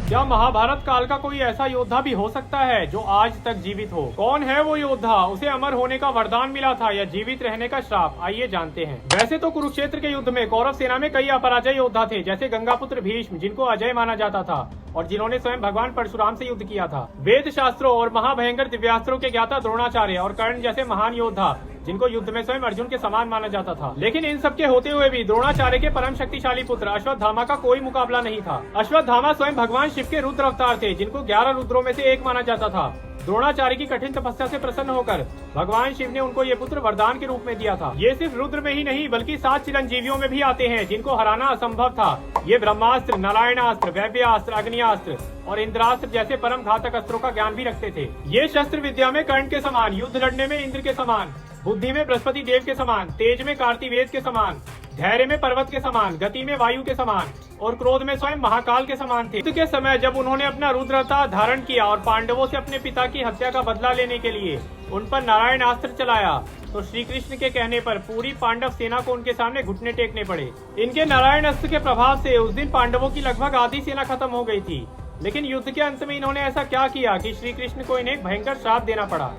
क्या महाभारत काल का कोई ऐसा योद्धा भी हो सकता है जो आज तक जीवित हो? कौन है वो योद्धा? उसे अमर होने का वरदान मिला था या जीवित रहने का श्राप? आइए जानते हैं। वैसे तो कुरुक्षेत्र के युद्ध में कौरव सेना में कई अपराजय योद्धा थे, जैसे गंगापुत्र भीष्म, जिनको अजय माना जाता था और जिन्होंने स्वयं भगवान परशुराम से युद्ध किया था। वेद शास्त्रों और महाभयंकर दिव्यास्त्रों के ज्ञाता द्रोणाचार्य और कर्ण जैसे महान योद्धा, जिनको युद्ध में स्वयं अर्जुन के समान माना जाता था। लेकिन इन सब के होते हुए भी द्रोणाचार्य के परम शक्तिशाली पुत्र अश्वत्थामा का कोई मुकाबला नहीं था। अश्वत्थामा स्वयं भगवान शिव के रुद्र अवतार थे, जिनको 11 रुद्रों में से एक माना जाता था। द्रोणाचार्य की कठिन तपस्या से प्रसन्न होकर भगवान शिव ने उनको ये पुत्र वरदान के रूप में दिया था। ये सिर्फ रुद्र में ही नहीं बल्कि 7 चिरंजीवियों में भी आते हैं, जिनको हराना असंभव था। ये ब्रह्मास्त्र, नारायणास्त्र, वैव्यास्त्र, अग्नियास्त्र और इंद्रास्त्र जैसे परम घातक अस्त्रों का ज्ञान भी रखते थे। ये शस्त्र विद्या में कर्ण के समान, युद्ध लड़ने में इंद्र के समान, बुद्धि में बृहस्पति देव के समान, तेज में कार्तिवेद के समान, धैर्य में पर्वत के समान, गति में वायु के समान और क्रोध में स्वयं महाकाल के समान थे। युद्ध के समय जब उन्होंने अपना रुद्र अवतार धारण किया और पांडवों से अपने पिता की हत्या का बदला लेने के लिए उन पर नारायणास्त्र चलाया, तो श्री कृष्ण के कहने पर पूरी पांडव सेना को उनके सामने घुटने टेकने पड़े। इनके नारायण अस्त्र के प्रभाव से उस दिन पांडवों की लगभग आधी सेना खत्म हो गई थी। लेकिन युद्ध के अंत में इन्होंने ऐसा क्या किया कि श्री कृष्ण को इन्हें भयंकर श्राप देना पड़ा?